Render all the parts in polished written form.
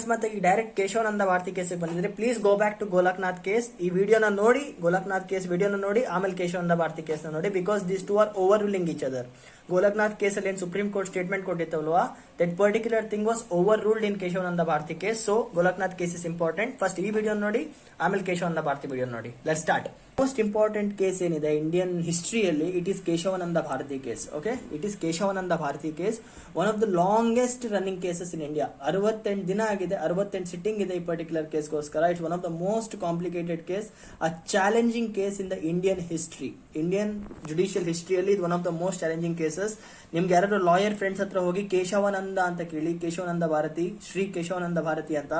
ಅಕಸ್ಮಾತ್ ಡೈರೆಕ್ಟ್ ಕೇಶವಾನಂದ ಭಾರತಿ ಕೇಸಿಗೆ ಬಂದಿದ್ರೆ please go back to Golaknath case. ಈ ವಿಡಿಯೋನ ನೋಡಿ, ಗೋಲಕ್ನಾಥ್ ಕೇಸ್ ವಿಡಿಯೋನ ನೋಡಿ, ಆಮೇಲೆ ಕೇಶವಾನಂದ ಭಾರತಿ ಕೇಸ್ನ ನೋಡಿ. Because these two are overruling each other. Golaknath ಕೇಸಲ್ಲಿ ಏನು ಸುಪ್ರೀಂ ಕೋರ್ಟ್ ಸ್ಟೇಟ್ಮೆಂಟ್ ಕೊಟ್ಟಿತ್ತಲ್ವಾ, that particular thing was overruled in Keshavananda Bharati case. So Golaknath case is important. First ಈ ವಿಡಿಯೋ ನೋಡಿ, ಆಮೇಲೆ ಕೇಶವಾನಂದ ಭಾರತಿ ವಿಡಿಯೋ ನೋಡಿ. Let's start. Most important case ಏನಿದೆ Indian ಹಿಸ್ಟ್ರಿಯಲ್ಲಿ, it is Keshavananda Bharati case. Okay, it is Keshavananda Bharati case, one of the longest running cases in India. 68 ದಿನ ಆಗಿದೆ, 68 sitting ಇದೆ ಈ ಪರ್ಟಿಕ್ಯುಲರ್ ಕೇಸ್ಗೋಸ್ಕರ. It's one of the most complicated case, a challenging case in the Indian history. Indian judicial ಹಿಸ್ಟ್ರಿಯಲ್ಲಿ ಇದು one of the most challenging cases. ನಿಮ್ಗೆ ಯಾರು lawyer friends ಹತ್ರ ಹೋಗಿ ಕೇಶವಾನಂದ ಅಂತ ಕೇಳಿ, ಕೇಶವಾನಂದ ಭಾರತಿ, ಶ್ರೀ ಕೇಶವಾನಂದ ಭಾರತಿ ಅಂತ,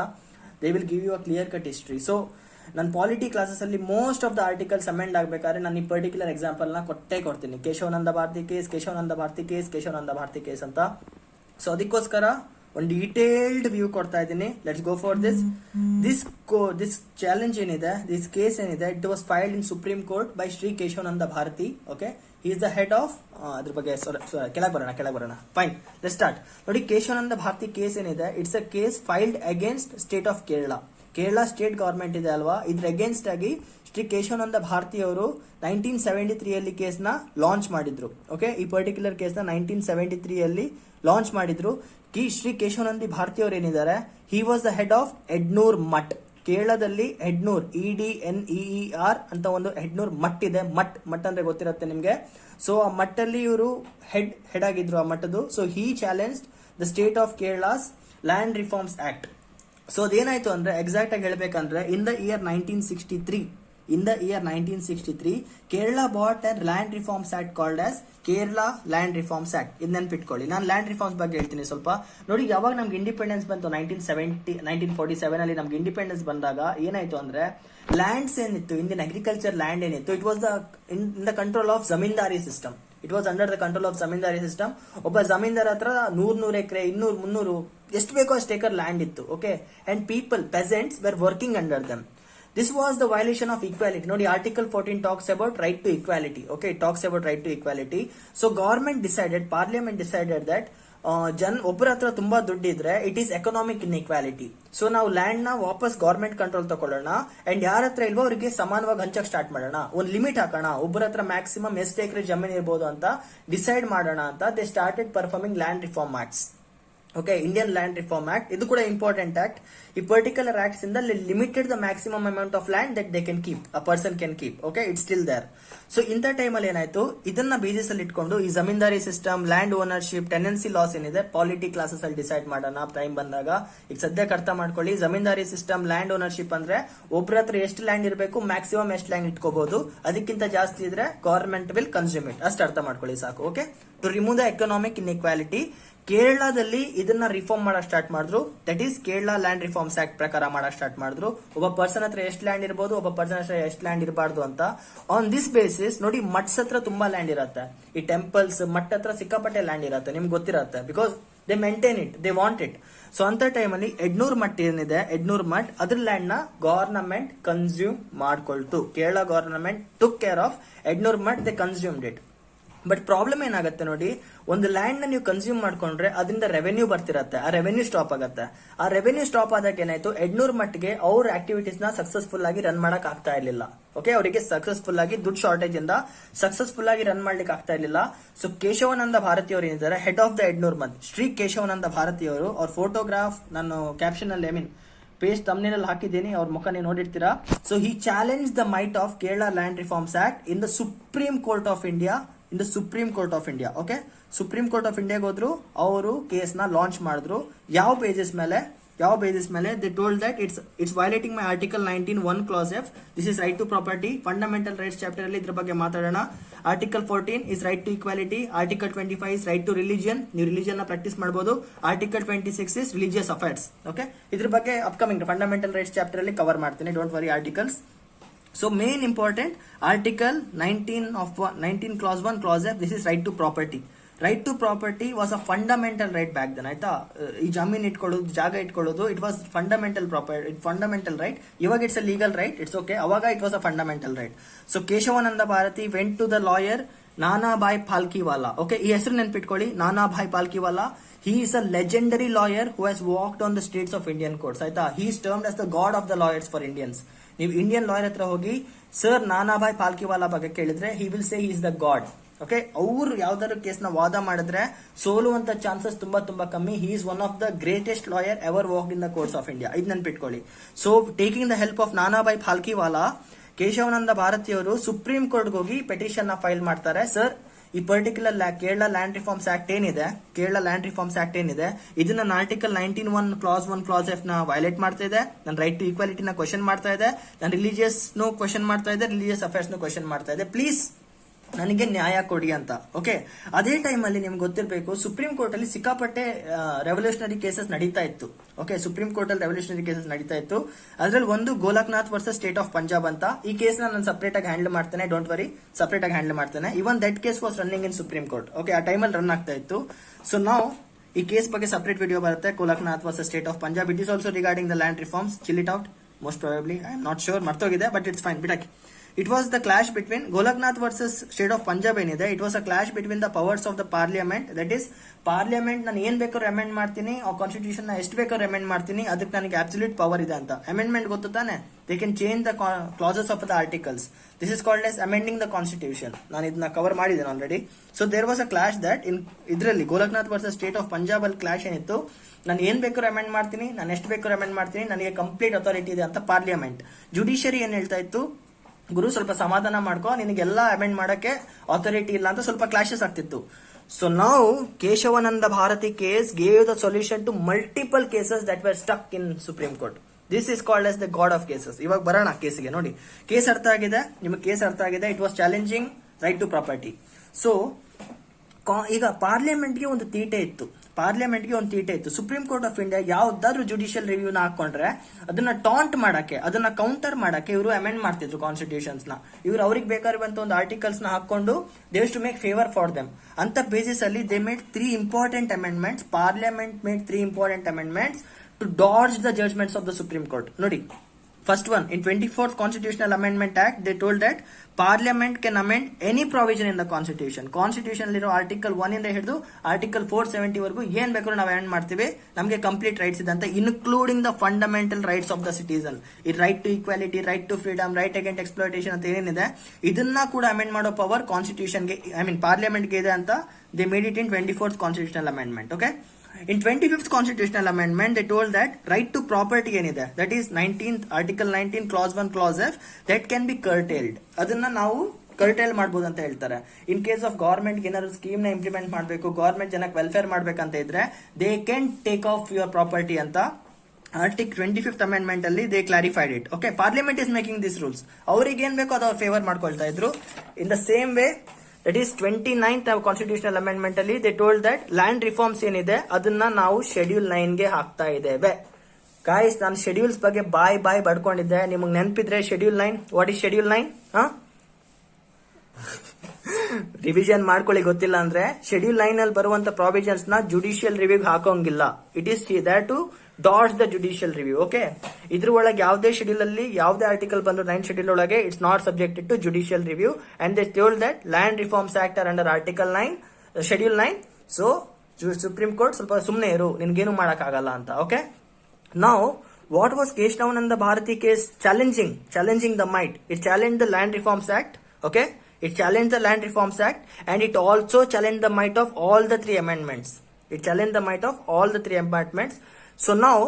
they will give you a clear cut history. So ನನ್ನ ಪಾಲಿಟಿ ಕ್ಲಾಸಸ್ ಅಲ್ಲಿ most of the articles amend ಆಗಬೇಕಾದ್ರೆ ನಾನು ಈ ಪರ್ಟಿಕ್ಯುಲರ್ ಎಕ್ಸಾಂಪಲ್ ನ ಕೊಡ್ತೀನಿ. Kesavananda Bharati case, Kesavananda Bharati case, Kesavananda Bharati case ಅಂತ. ಸೊ ಅದಕ್ಕೋಸ್ಕರ ಒಂದು ಡೀಟೇಲ್ಡ್ ವ್ಯೂ ಕೊಡ್ತಾ ಇದ್ದೀನಿ. Let's go for this. This challenge ಏನಿದೆ, ದಿಸ್ ಕೇಸ್ ಏನಿದೆ, it was filed in supreme court by Shri Keshavananda Bharati. Okay, he is the head of ಅದ್ರ ಬಗ್ಗೆ ಕೆಳಗೆ ಬರೋಣ. Fine, let's start. ನೋಡಿ, ಕೇಶವಾನಂದ ಭಾರತಿ ಕೇಸ್ ಏನಿದೆ, it's a case filed against state of Kerala. Kerala state government ಇದೆ ಅಲ್ವಾ, ಇದ್ರ ಅಗೇನ್ಸ್ಟ್ ಆಗಿ ಶ್ರೀ ಕೇಶವಾನಂದ ಭಾರತಿ ಅವರು 1973 ಅಲ್ಲಿ ಕೇಸ್ ನ ಲಾಂಚ್ ಮಾಡಿದ್ರು. ಓಕೆ, ಈ ಪರ್ಟಿಕ್ಯುಲರ್ ಕೇಸ್ ನ 1973 ಅಲ್ಲಿ ಲಾಂಚ್ ಮಾಡಿದ್ರು. ಶ್ರೀ ಕೇಶವಾನಂದ ಭಾರತಿ ಅವರು ಏನಿದ್ದಾರೆ, he was the head of Edneer Mutt. ಕೇರಳದಲ್ಲಿ ಎಡ್ನೂರ್, EDNEER ಅಂತ ಒಂದು ಎಡ್ನೂರ್ ಮಠ್ ಇದೆ. ಮಠ್ ಅಂದ್ರೆ ಗೊತ್ತಿರುತ್ತೆ ನಿಮ್ಗೆ. ಸೊ ಆ ಮಠಲ್ಲಿ ಇವರು ಹೆಡ್ ಆಗಿದ್ರು ಆ ಮಠದ್ದು. So he challenged the state of Kerala's land reforms act. So ಅದೇನಾಯ್ತು ಅಂದ್ರೆ, ಎಕ್ಸಾಕ್ಟ್ ಆಗಿ ಹೇಳ್ಬೇಕಂದ್ರೆ, in the year 1963 Kerala brought and land reforms act called as Kerala land reforms act. ಇದು ನೆನ್ಪಿಟ್ಕೊಳ್ಳಿ. ನಾನು ಲ್ಯಾಂಡ್ ರಿಫಾರ್ಮ್ಸ್ ಬಗ್ಗೆ ಹೇಳ್ತೀನಿ ಸ್ವಲ್ಪ. ನೋಡಿ, ಯಾವಾಗ ನಮ್ಗೆ ಇಂಡಿಪೆಂಡೆನ್ಸ್ ಬಂತು 1947 ಅಲ್ಲಿ ನಮ್ಗೆ ಇಂಡಿಪೆಂಡೆನ್ಸ್ ಬಂದಾಗ ಏನಾಯ್ತು ಅಂದ್ರೆ, ಲ್ಯಾಂಡ್ಸ್ ಏನಿತ್ತು, ಇಂಡಿಯನ್ ಅಗ್ರಿಕಲ್ಚರ್ ಲ್ಯಾಂಡ್ ಏನಿತ್ತು, it was in the control of zamindari system. It was under the control of zamindari system. ಒಬ್ಬ ಜಮೀನ್ದಾರ್ ಹತ್ರ 100 ಎಕರೆ, 200, 300 ಎಷ್ಟು ಬೇಕೋ ಅಷ್ಟು ಏಕರ್ ಲ್ಯಾಂಡ್ ಇತ್ತು. Okay, and people, peasants were working under them. This was the violation of equality. ನೋಡಿ, Article 14 talks about right to equality. Okay, it talks about right to equality. So parliament decided that ಒಬ್ಬರ ಹತ್ರ ತುಂಬಾ ದುಡ್ಡಿದ್ರೆ it is economic inequality. So ನಾವು land ನ ವಾಪಸ್ government control ತಗೊಳ್ಳೋಣ, and ಯಾರ ಹತ್ರ ಇಲ್ವೋ ಅವರಿಗೆ ಸಮಾನವಾಗಿ ಹಂಚಕ್ ಸ್ಟಾರ್ಟ್ ಮಾಡೋಣ. ಒಂದು ಲಿಮಿಟ್ ಹಾಕೋಣ, ಒಬ್ಬರ ಹತ್ರ ಮ್ಯಾಕ್ಸಿಮಮ್ ಎಷ್ಟು ಎಕರೆ ಜಮೀನ್ ಇರ್ಬೋದು ಅಂತ ಡಿಸೈಡ್ ಮಾಡೋಣ ಅಂತ they started performing land reform acts. Okay, Indian land reform act, ಇದು ಕೂಡ ಇಂಪಾರ್ಟೆಂಟ್ ಆಕ್ಟ್. ಈ ಪರ್ಟಿಕ್ಯುಲರ್ ಆಕ್ಟ್ಸ್ ಇಂದ limited the maximum amount of land that they can keep, a person can keep. Okay, it's still there. So ಇಂಥ ಟೈಮಲ್ಲಿ ಏನಾಯ್ತು, ಇದನ್ನ basis ಅಲ್ಲಿ ಇಟ್ಕೊಂಡು ಈ zamindari system, land ownership, tenancy laws ಏನಿದೆ, ಪಾಲಿಟಿ ಕ್ಲಾಸಸ್ ಅಲ್ಲಿ ಡಿಸೈಡ್ ಮಾಡೋಣ ಟೈಮ್ ಬಂದಾಗ. ಈಗ ಸದ್ಯಕ್ಕೆ ಅರ್ಥ ಮಾಡ್ಕೊಳ್ಳಿ, ಜಮೀನ್ದಾರಿ ಸಿಸ್ಟಮ್, ಲ್ಯಾಂಡ್ ಓನರ್ಶಿಪ್ ಅಂದ್ರೆ ಒಬ್ರ ಹತ್ರ ಎಷ್ಟು ಲ್ಯಾಂಡ್ ಇರಬೇಕು, ಮ್ಯಾಕ್ಸಿಮಮ್ ಎಷ್ಟು ಲ್ಯಾಂಡ್ ಇಟ್ಕೋಬಹುದು, ಅದಕ್ಕಿಂತ ಜಾಸ್ತಿ ಇದ್ರೆ ಗವರ್ಮೆಂಟ್ ವಿಲ್ ಕನ್ಸ್ಯೂಮ್ ಇಟ್. ಅಷ್ಟು ಅರ್ಥ ಮಾಡ್ಕೊಳ್ಳಿ ಸಾಕು. Okay, to remove the economic inequality, ಕೇರಳದಲ್ಲಿ ಇದನ್ನ ರಿಫಾರ್ಮ್ ಮಾಡಕ್ ಸ್ಟಾರ್ಟ್ ಮಾಡಿದ್ರು. That is Kerala land reforms act ಪ್ರಕಾರ ಮಾಡಕ್ ಸ್ಟಾರ್ಟ್ ಮಾಡಿದ್ರು. ಒಬ್ಬ ಪರ್ಸನ್ ಹತ್ರ ಎಷ್ಟು ಲ್ಯಾಂಡ್ ಇರಬಹುದು, ಒಬ್ಬ ಪರ್ಸನ್ ಹತ್ರ ಎಷ್ಟು ಲ್ಯಾಂಡ್ ಇರಬಾರ್ದು ಅಂತ. ಆನ್ ದಿಸ್ ಬೇಸಿಸ್ ನೋಡಿ, ಮಠ್ಸ್ ಹತ್ರ ತುಂಬಾ ಲ್ಯಾಂಡ್ ಇರುತ್ತೆ, ಈ ಟೆಂಪಲ್ಸ್, ಮಠ್ ಹತ್ರ ಸಿಕ್ಕಾಪಟ್ಟೆ ಲ್ಯಾಂಡ್ ಇರುತ್ತೆ, ನಿಮ್ಗೆ ಗೊತ್ತಿರುತ್ತೆ. Because they maintain it, they want it. So ಅಂತ ಟೈಮಲ್ಲಿ ಎಡ್ನೂರ್ ಮಠ್ ಏನಿದೆ, ಎಡ್ನೂರ್ ಮಠ್, ಅದ್ರ ಲ್ಯಾಂಡ್ ನ ಗವರ್ನಮೆಂಟ್ ಕನ್ಸ್ಯೂಮ್ ಮಾಡ್ಕೊಳ್ತು. Kerala government took care of Edneer Mutt, they consumed it. But problem ಏನಾಗುತ್ತೆ ನೋಡಿ, ಒಂದು ಲ್ಯಾಂಡ್ ನ ನೀವು ಕನ್ಸ್ಯೂಮ್ ಮಾಡ್ಕೊಂಡ್ರೆ ಅದರಿಂದ ರೆವೆನ್ಯೂ ಬರ್ತಿರತ್ತೆ, ಆ ರೆವೆನ್ಯೂ ಸ್ಟಾಪ್ ಆಗುತ್ತೆ. ಆ ರೆವೆನ್ಯೂ ಸ್ಟಾಪ್ ಆದಾಗ ಏನಾಯ್ತು, ಎಡ್ನೂರ್ ಮಟ್ಟಿಗೆ ಅವ್ರ ಆಕ್ಟಿವಿಟೀಸ್ ನ ಸಕ್ಸಸ್ಫುಲ್ ಆಗಿ ರನ್ ಮಾಡಕ್ ಆಗ್ತಾ ಇರ್ಲಿಲ್ಲ. ಓಕೆ, ಅವರಿಗೆ ಸಕ್ಸಸ್ಫುಲ್ ಆಗಿ ದುಡ್ಡು ಶಾರ್ಟೇಜ್ ಇಂದ ಸಕ್ಸಸ್ಫುಲ್ ಆಗಿ ರನ್ ಮಾಡ್ಲಿಕ್ಕೆ ಆಗ್ತಾ ಇರ್ಲಿಲ್ಲ. ಸೊ ಕೇಶವಾನಂದ ಭಾರತಿ ಅವರು ಏನಿದ್ದಾರೆ, head of the Edneer Mutt, Shri Keshavananda Bharati ಅವರು, ಅವ್ರ ಫೋಟೋಗ್ರಾಫ್ ನಾನು ಕ್ಯಾಪ್ಷನ್ ಅಲ್ಲಿ ಪೇಜ್ ತಮ್ನೇಲ್ ಹಾಕಿದ್ದೀನಿ, ಅವ್ರ ಮುಖ ನೀವು ನೋಡಿರ್ತೀರಾ. So he challenge the might of Kerala land reforms act in the supreme court of India. Supreme court of India. Okay, Supreme court of ಇಂಡಿಯಾಗೆ ಹೋದ್ರು, ಅವರು ಕೇಸ್ ನ ಲಾಂಚ್ ಮಾಡಿದ್ರು. ಯಾವ ಬೇಸಿಸ್ ಮೇಲೆ they told that it's violating my article 19 1 clause F. This is right to property. Fundamental rights chapter ಅಲ್ಲಿ ಇದ್ರ ಬಗ್ಗೆ ಮಾತಾಡೋಣ. Article 14 is right to equality. Article 25 is right to religion, ನೀವು ರಿಲಿಜಿಯನ್ ನ ಪ್ರಾಕ್ಟೀಸ್ ಮಾಡಬಹುದು. Article 26 is religious affairs. Okay, ಇದ್ರ ಬಗ್ಗೆ upcoming fundamental rights chapter ಅಲ್ಲಿ ಕವರ್ ಮಾಡ್ತೀನಿ, don't worry articles. So main important article 19 clause 1 clause F, this is right to property. Right to property was a fundamental right back then. ಆಯ್ತಾ, ಈ ಜಮೀನ್ ಇಟ್ಕೊಳ್ಳೋದು, ಜಾಗ ಇಟ್ಕೊಳ್ಳೋದು, ಇಟ್ ವಾಸ್ ಫಂಡಮೆಂಟಲ್ ರೈಟ್. ಇವಾಗ it's a legal right, it's okay. ಅವಾಗ it was a fundamental right. So Keshavananda Bharati went to the lawyer Nanabhai Palkhivala. Okay, ಈ ಹೆಸರು ನೆನ್ಪಿಟ್ಕೊಳ್ಳಿ, Nanabhai Palkhivala. He is a legendary lawyer who has walked on the streets of Indian courts. ಆಯ್ತಾ, he is termed as the god of the lawyers for Indians. ನೀವು Indian lawyer ಹತ್ರ ಹೋಗಿ sir ನಾನಾಭಾಯ್ ಪಾಲ್ಕಿವಾಲಾ ಬಗ್ಗೆ ಕೇಳಿದ್ರೆ he will say he is the god. Okay, ಅವ್ರು ಯಾವ್ದಾದ್ರು case ನ ವಾದ ಮಾಡಿದ್ರೆ ಸೋಲುವಂತ ಚಾನ್ಸಸ್ ತುಂಬಾ ಕಮ್ಮಿ. He is one of the greatest lawyer ever walked in the courts of India. ಇದು ನೆನ್ಪಿಟ್ಕೊಳ್ಳಿ. So taking the help of Nanabhai Palkhivala, Keshavananda ಭಾರತಿಯವರು ಸುಪ್ರೀಂ ಕೋರ್ಟ್ ಹೋಗಿ ಪೆಟಿಷನ್ ನ ಫೈಲ್ ಮಾಡ್ತಾರೆ. ಸರ್, ಈ particular Kerala land reforms act ಏನಿದೆ, ಇದನ್ನ ಆರ್ಟಿಕಲ್ 19(1) ಕ್ಲಾಸ್ 1 ಕ್ಲಾಸ್ ಎಫ್ ನ ವೈಲೇಟ್ ಮಾಡ್ತಾ ಇದೆ. ನನ್ನ ರೈಟ್ ಟು ಈಕ್ವಾಲಿಟಿ ನ ಕ್ವಶನ್ ಮಾಡ್ತಾ ಇದೆ. ನನ್ನ ರಿಲಿಜಿಯಸ್ ನು ಕ್ವಶನ್ ಮಾಡ್ತಾ ಇದೆ, ರಿಲಿಜಿಯಸ್ ಅಫೇರ್ಸ್ ನು ಕ್ವಶನ್ ಮಾಡ್ತಾ ಇದೆ. ಪ್ಲೀಸ್ ನನಗೆ ನ್ಯಾಯ ಕೊಡಿ ಅಂತ. ಓಕೆ, ಅದೇ ಟೈಮ್ ಅಲ್ಲಿ ನಿಮ್ಗೆ ಗೊತ್ತಿರಬೇಕು, ಸುಪ್ರೀಂ ಕೋರ್ಟ್ ಅಲ್ಲಿ ಸಿಕ್ಕಾಪಟ್ಟೆ ರೆವಲ್ಯೂಷನರಿ ಕೇಸಸ್ ನಡೀತಾ ಇತ್ತು. ಓಕೆ, ಸುಪ್ರೀಂ ಕೋರ್ಟ್ ಅಲ್ಲಿ ರೆವಲ್ಯೂಷನರಿ ಕೇಸಸ್ ನಡೀತಾ ಇತ್ತು. ಅದರಲ್ಲಿ ಒಂದು Golaknath versus state of Punjab ಅಂತ. ಈ ಕೇಸ್ ನಾನು ಸಪರೇಟ್ ಆಗಿ ಹ್ಯಾಂಡಲ್ ಮಾಡ್ತೇನೆ, ಡೋಂಟ್ ವರಿ, ಸಪರೇಟ್ ಆಗಿ ಹ್ಯಾಂಡಲ್ ಮಾಡ್ತೇನೆ. Even that case was running in supreme court. Okay, ಆ ಟೈಮಲ್ಲಿ ರನ್ ಆಗ್ತಾ ಇತ್ತು. ಸೊ ನಾವು ಈ ಕೇಸ್ ಬಗ್ಗೆ ಸಪರೇಟ್ ವಿಡಿಯೋ ಬರುತ್ತೆ, Golaknath versus state of Punjab. It is also regarding the land reforms. Chill it out, most probably, I am not sure, ಮರ್ತೋಗಿದೆ, but it's fine, ಬಿಟಾಕಿ. It was the clash between Golaknath versus state of Punjab ಏನಿದೆ. It was a clash between the powers of the parliament. That is, parliament ನಾನು ಏನ್ ಬೇಕಾದ್ರೂ amend ಮಾಡ್ತೀನಿ, ಆ constitution ನ ಎಷ್ಟು ಬೇಕಾದ್ರೂ ಅಮೆಂಡ್ ಮಾಡ್ತೀನಿ, ಅದಕ್ಕೆ ನನಗೆ ಅಬ್ಸಲ್ಯೂಟ್ ಪವರ್ ಇದೆ ಅಂತ. ಅಮೆಂಡ್ಮೆಂಟ್ ಗೊತ್ತು ತಾನೆ, they can change the clauses of the articles. This is called as amending the constitution. ನಾನು ಇದನ್ನ ಕವರ್ ಮಾಡಿದ್ದೇನೆ already. So there was a clash that in ಇದರಲ್ಲಿ Golaknath versus state of Punjab ಅಲ್ಲಿ ಕ್ಲಾಶ್ ಏನಿತ್ತು. ನಾನು ಏನ್ ಬೇಕಾದ್ರೂ ಅಮೆಂಡ್ ಮಾಡ್ತೀನಿ, ನಾನು ಎಷ್ಟು ಬೇಕಾದ್ರೂ ಅಮೆಂಡ್ ಮಾಡ್ತೀನಿ, ನನಗೆ ಕಂಪ್ಲೀಟ್ ಅಥಾರಿಟಿ ಇದೆ ಅಂತ ಪಾರ್ಲಿಮೆಂಟ್. ಜುಡಿಷಿಯರಿ ಏನ್ ಹೇಳ್ತಾ ಇತ್ತು, ಗುರು ಸ್ವಲ್ಪ ಸಮಾಧಾನ ಮಾಡ್ಕೋ, ನಿನಗೆಲ್ಲ ಅಮೆಂಡ್ ಮಾಡಕ್ಕೆ ಅಥಾರಿಟಿ ಇಲ್ಲ ಅಂತ ಸ್ವಲ್ಪ ಕ್ಲಾಶಸ್ ಆಗ್ತಿತ್ತು. ಸೊ ನಾವು Kesavananda Bharati case gave the solution to multiple cases that were stuck in supreme court. This is called as the god of cases. ಇವಾಗ ಬರೋಣ ಕೇಸಿಗೆ. ನೋಡಿ, ಕೇಸ್ ಅರ್ಥ ಆಗಿದೆ ನಿಮಗೆ, ಕೇಸ್ ಅರ್ಥ ಆಗಿದೆ. It was challenging right to property. So ಈಗ ಪಾರ್ಲಿಮೆಂಟ್ಗೆ ಒಂದು ತೀಟೆ ಇತ್ತು. ಸುಪ್ರೀಂ ಕೋರ್ಟ್ ಆಫ್ ಇಂಡಿಯಾ ಯಾವ್ದಾದ್ರು ಜುಡಿಷಿಯಲ್ ರಿವ್ಯೂನ ಹಾಕೊಂಡ್ರೆ ಅದನ್ನ ಟಾಂಟ್ ಮಾಡಕ್ಕೆ, ಅದನ್ನ ಕೌಂಟರ್ ಮಾಡಕ್ಕೆ ಇವರು ಅಮೆಂಡ್ ಮಾಡ್ತಿದ್ರು ಕಾನ್ಸ್ಟಿಟ್ಯೂಷನ್ಸ್ ನ. ಇವರು ಅವ್ರಿಗೆ ಬೇಕಾಗಿರುವಂತ ಒಂದು ಆರ್ಟಿಕಲ್ಸ್ ನ ಹಾಕೊಂಡು they to make favour for them ಅಂತ ಬೇಸಿಸ್ ಅಲ್ಲಿ they made 3 important amendments. Parliament made 3 important amendments to dodge the judgments of the supreme court. ನೋಡಿ, first one, in 24th Constitutional Amendment Act, they told that Parliament can amend any provision in the Constitution. Constitution liರೋ article 1 ಇಂದ ಹಿಡಿದು article 470 ವರೆಗೂ ಏನ್ ಬೇಕಾದ್ರೂ ನಾವು amend ಮಾಡ್ತೀವಿ, ನಮಗೆ ಕಂಪ್ಲೀಟ್ ರೈಟ್ಸ್ ಇದೆ ಅಂತ, including the fundamental rights of the citizen. ಈ right to equality, right to freedom, right against exploitation ಅಂತ ಏನಿದೆ, ಇದನ್ನ ಕೂಡ ಅಮೆಂಡ್ ಮಾಡೋ ಪವರ್ ಕಾನ್ಸ್ಟಿಟ್ಯೂಷನ್ಗೆ, ಪಾರ್ಲಿಮೆಂಟ್ಗೆ ಇದೆ ಅಂತ they made it in 24th Constitutional Amendment. Okay, in 25th Constitutional Amendment, they told that right to property ಏನಿದೆ, that is 19th Article 19 Clause 1 Clause F, that can be curtailed. ಅದನ್ನ ನಾವು ಕರ್ಟೇಲ್ ಮಾಡಬಹುದು ಅಂತ ಹೇಳ್ತಾರೆ. In case of government ಏನಾದ್ರು scheme ನ implement ಮಾಡಬೇಕು, government ಜನಕ್ಕೆ ವೆಲ್ಫೇರ್ ಮಾಡ್ಬೇಕಂತ ಇದ್ರೆ they can take off your property ಅಂತ ಆರ್ಟಿಕಲ್ 25th ಅಮೆಂಡ್ಮೆಂಟ್ ಅಲ್ಲಿ they clarified it. Okay, parliament is making this rules. ಅವ್ರಿಗೆ ಏನ್ ಬೇಕೋ ಅದು ಅವ್ರು ಫೇವರ್ ಮಾಡ್ಕೊಳ್ತಾ ಇದ್ರು. In the same way, that is 29th constitutional amendment ಅಲ್ಲಿ they told that land reforms ಏನಿದೆ ಅದನ್ನ ನಾವು ಶೆಡ್ಯೂಲ್ 9 ಗೆ ಹಾಕ್ತಾ ಇದ್ದೇವೆ. ಗಾಯ್ಸ್, ನಾನು ಶೆಡ್ಯೂಲ್ಸ್ ಬಗ್ಗೆ ಬಾಯ್ ಬಡ್ಕೊಂಡಿದ್ದೆ. ನಿಮಗೆ ನೆನಪಿದ್ರೆ schedule 9, what is schedule 9? Revision ಮಾಡ್ಕೊಳ್ಳಿ, ಗೊತ್ತಿಲ್ಲ ಅಂದ್ರೆ. ಶೆಡ್ಯೂಲ್ 9 ಅಲ್ಲಿ ಬರುವಂತ ಪ್ರಾವಿಷನ್ಸ್ ನ ಜುಡಿಷಿಯಲ್ ರಿವ್ಯೂ ಹಾಕೋಂಗಿಲ್ಲ. It is there to dodge the judicial review. Okay, ಇದ್ರ ಒಳಗೆ ಯಾವುದೇ ಶೆಡ್ಯೂಲ್ ಅಲ್ಲಿ ಯಾವುದೇ ಆರ್ಟಿಕಲ್ ಬಂದು 9 ಶೆಡ್ಯೂಲ್ ಒಳಗೆ it's not subjected to judicial review. And they told that land reforms act are under article 9, schedule 9. So supreme court ಸ್ವಲ್ಪ ಸುಮ್ಮನೆ ಇರು, ನಿನ್ಗೇನು ಮಾಡಕ್ಕಾಗಲ್ಲ ಅಂತ. ಓಕೆ, ನಾವು what was Keshavananda Bharati case challenging the might? It challenged the Land Reforms Act. Okay, it challenged the Land Reforms Act, and it also challenged the might of all the 3 amendments. So now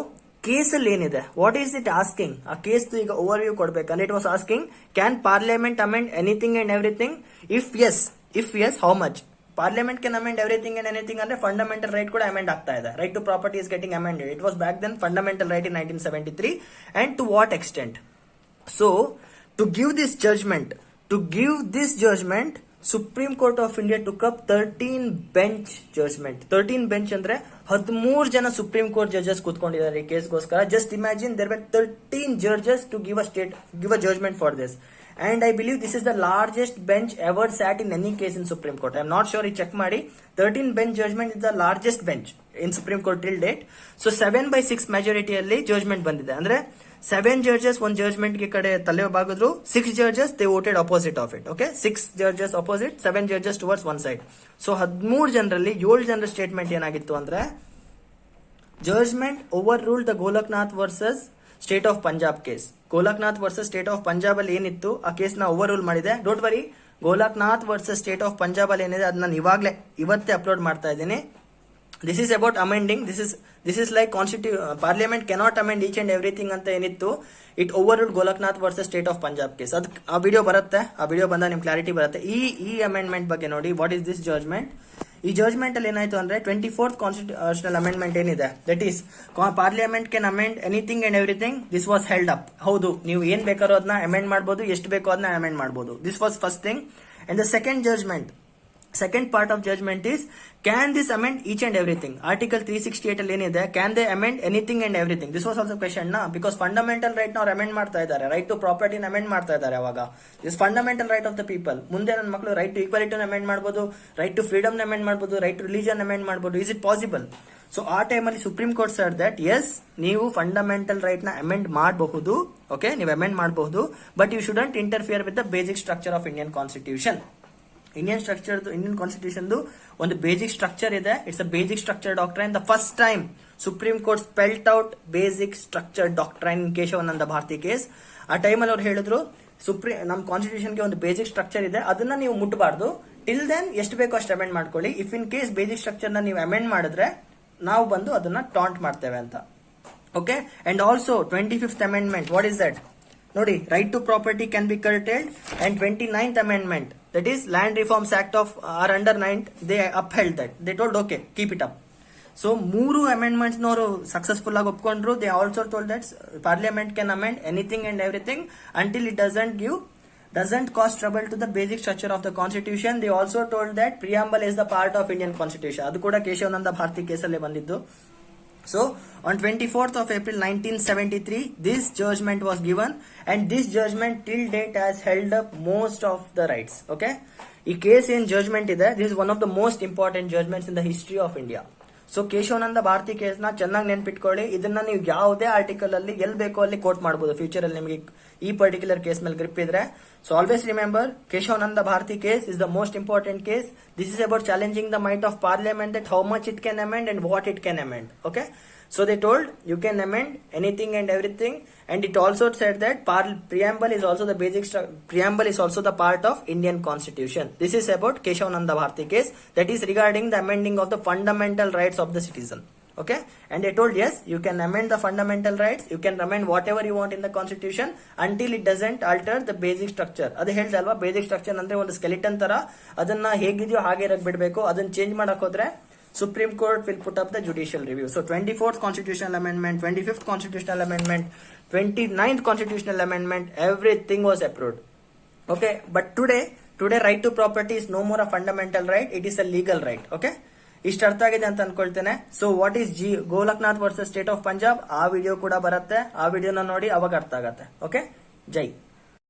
case ಅಲ್ಲಿ ಏನಿದೆ, what is it asking? ಆ case ಈಗ overview ಕೊಡ್ಬೇಕಂದ್ರೆ it was asking, can parliament amend anything and everything? If yes, how much? Parliament can amend everything and anything ಅಂದ್ರೆ fundamental right ಕೂಡ amend ಆಗ್ತಾ ಇದೆ. Right to property is getting amended. It was back then fundamental right in 1973. and to what extent? So to give this judgment, Supreme Court of India took up 13 bench judgment. 13 bench ಅಂದ್ರೆ 13 ಜನ supreme court judges ಕೂತ್ಕೊಂಡಿದ್ದಾರೆ ಈ ಕೇಸ್ಗೋಸ್ಕರ. Just imagine, there were 13 judges to give a judgment for this. And I believe this is the largest bench ever sat in any case in Supreme Court. I am not sure, check ಮಾಡಿ. 13 bench judgment is the largest bench in Supreme Court till date. So 7/6 majority ಅಲ್ಲಿ judgment ಬಂದಿದೆ. ಅಂದ್ರೆ 7 judges ಒಂದು judgment ಗೆ ಕಡೆ ತಲೆ ಬಾಗಿದ್ರು, 6 judges they voted opposite of it. Okay, 6 judges opposite, 7 judges towards one side. So 13 ಜನರಲ್ಲಿ 7 ಜನರ ಸ್ಟೇಟ್ಮೆಂಟ್ ಏನಾಗಿತ್ತು ಅಂದ್ರೆ, judgment overruled the Golaknath versus state of Punjab case. Golaknath versus state of Punjab ಅಲ್ಲಿ ಏನಿತ್ತು ಆ ಕೇಸ್ ನ ಓವರ್ ರೂಲ್ ಮಾಡಿದೆ. Don't worry, Golaknath versus state of Punjab ಅಲ್ಲಿ ಏನಿದೆ ಅದನ್ನ ನಾನು ಇವತ್ತೇ ಅಪ್ಲೋಡ್ ಮಾಡ್ತಾ ಇದ್ದೀನಿ. This is about amending. This is like parliament cannot amend each and everything ಅಂತ ಏನಿತ್ತು, it overruled Golaknath versus state of Punjab case. ಅದು ಆ ವಿಡಿಯೋ ಬರುತ್ತೆ, ಆ ವಿಡಿಯೋ ಬಂದ ನಿಮ್ ಕ್ಲಾರಿಟಿ ಬರುತ್ತೆ. ಈ ಅಮೆಂಡ್ಮೆಂಟ್ ಬಗ್ಗೆ ನೋಡಿ, ವಾಟ್ ಇಸ್ ದಿಸ್ ಜಡ್ಜ್ಮೆಂಟ್. ಈ ಜಡ್ಜ್ಮೆಂಟ್ ಅಲ್ಲಿ ಏನಾಯ್ತು ಅಂದ್ರೆ 24th ಕಾನ್ಸ್ಟಿಟ್ಯೂಷನಲ್ ಅಮೆಂಡ್ಮೆಂಟ್ ಏನಿದೆ, that is parliament can amend anything and everything, this was held up. ಹೌದು, ನೀವು ಏನ್ ಬೇಕಾರೋ ಅದನ್ನ ಅಮೆಂಡ್ ಮಾಡಬಹುದು, ಎಷ್ಟು ಬೇಕೋ ಅದನ್ನ ಅಮೆಂಡ್ ಮಾಡಬಹುದು. This was first thing. And the second part of judgment is, can this amend each and everything. Article 368 ಅಲ್ಲಿ ಏನಿದೆ, can they amend anything and everything. This was also question ನಾ, ಬಿಕಾಸ್ ಫಂಡಮೆಂಟಲ್ ರೈಟ್ ಅವ್ರು amend ಮಾಡ್ತಾ ಇದ್ದಾರೆ, right to ಪ್ರಾಪರ್ಟಿನ amend ಮಾಡ್ತಾ ಇದ್ದಾರೆ. ಅವಾಗ this fundamental right of the people. ಮುಂದೆ ನನ್ನ ಮಕ್ಕಳು ರೈಟ್ ಟು ಈಕ್ವಾಲಿಟಿ ಅಮೆಂಡ್ ಮಾಡಬಹುದು, ರೈಟ್ ಟು ಫ್ರೀಡಮ್ ಅಮೆಂಡ್ ಮಾಡಬಹುದು, ರೈಟ್ ಟು ರಿಲಿಜನ್ ಅಮೆಂಡ್ ಮಾಡಬಹುದು. Is it possible? ಸೊ ಆ ಟೈಮಲ್ಲಿ supreme court sir that yes, ನೀವು ಫಂಡಮೆಂಟಲ್ ರೈಟ್ ನ ಅಮೆಂಡ್ ಮಾಡಬಹುದು. ಓಕೆ, ನೀವು ಅಮೆಂಡ್ ಮಾಡಬಹುದು, but you shouldn't interfere with the basic structure of Indian constitution. Indian constitution ಒಂದು basic structure ಇದೆ. It's a basic structure doctrine. The first time supreme court spelt out basic structure doctrine Kesavananda Bharati case. ಆ ಟೈಮಲ್ಲಿ ಅವ್ರು ಹೇಳಿದ್ರು, ನಮ್ಮ ಕಾನ್ಸ್ಟಿಟ್ಯೂಷನ್ಗೆ ಒಂದು basic structure ಇದೆ, ಅದನ್ನ ನೀವು ಮುಟ್ಟಬಾರ್ದು. ಟಿಲ್ ದೆನ್ ಎಷ್ಟು ಬೇಕೋ ಅಷ್ಟು ಅಮೆಂಡ್ ಮಾಡ್ಕೊಳ್ಳಿ. If in case basic structure ನ ನೀವು ಅಮೆಂಡ್ ಮಾಡಿದ್ರೆ ನಾವು ಬಂದು ಅದನ್ನ ಟಾಂಟ್ ಮಾಡ್ತೇವೆ ಅಂತ. Okay, and also 25th amendment, what is that ನೋಡಿ, right to property can be curtailed. And 29th amendment, that is land reforms act of are under 9th, they upheld that. They told okay, keep it up. So ಮೂರು amendments ನವರು successful ಆಗಿ ಒಪ್ಕೊಂಡ್ರು. They also told that parliament can amend anything and everything until it doesn't cause trouble to the basic structure of the constitution. They also told that preamble is the part of Indian constitution. ಅದು ಕೂಡ ಕೇಶವಾನಂದ ಭಾರತಿ ಕೇಸಲ್ಲೇ ಬಂದಿದ್ದು. So on 24th of April 1973 this judgment was given, and this judgment till date has held up most of the rights. Okay, ಈ case ಏನ್ judgment ಇದೆ, this is one of the most important judgments in the history of India. So Keshavananda Bharati case ನ ಚೆನ್ನಾಗಿ ನೆನ್ಪಿಟ್ಕೊಳ್ಳಿ. ಇದನ್ನ ನೀವು ಯಾವುದೇ article ಅಲ್ಲಿ ಎಲ್ಲಿ ಬೇಕೋ ಅಲ್ಲಿ ಕೋಟ್ ಮಾಡಬಹುದು ಫ್ಯೂಚರ್ ಅಲ್ಲಿ, ನಿಮಗೆ ಈ ಪರ್ಟಿಕ್ಯುಲರ್ ಕೇಸ್ ಮೇಲೆ ಗ್ರಿಪ್ ಇದ್ರೆ. So always remember, Kesavananda Bharati case is the most important case. This is about challenging the might of parliament that how much it can amend and what it can amend. Okay, so they told you can amend anything and everything, and it also said that preamble is also the preamble is also the part of Indian constitution. This is about Keshavananda Bharati case, that is regarding the amending of the fundamental rights of the citizen. Okay, and they told yes, you can amend the fundamental rights, you can amend whatever you want in the constitution until it doesn't alter the basic structure. ಅದು ಹೇಳ್ದಲ್ವಾ, basic structure ಅಂದ್ರೆ ಒಂದು skeleton ತರ, ಅದನ್ನ ಹೇಗಿದೆಯೋ ಹಾಗೆ ಇರಕ್ ಬಿಡಬೇಕು. ಅದನ್ನ change ಮಾಡಕ್ ಹೋದ್ರೆ Supreme Court will put up the judicial review. So 24th constitutional amendment, 25th constitutional amendment, 29th constitutional amendment, everything was approved. Okay, but today right to property is no more a fundamental right, it is a legal right. Okay, ಇಷ್ಟು ಅರ್ಥ ಆಗಿದೆ ಅಂತ ಅನ್ಕೊಳ್ತೇನೆ. So what is Golaknath versus state of Punjab, ಆ video ಕೂಡ ಬರುತ್ತೆ. ಆ ವಿಡಿಯೋನ ನೋಡಿ ಅವಾಗ ಅರ್ಥ ಆಗತ್ತೆ. ಓಕೆ, ಜೈ.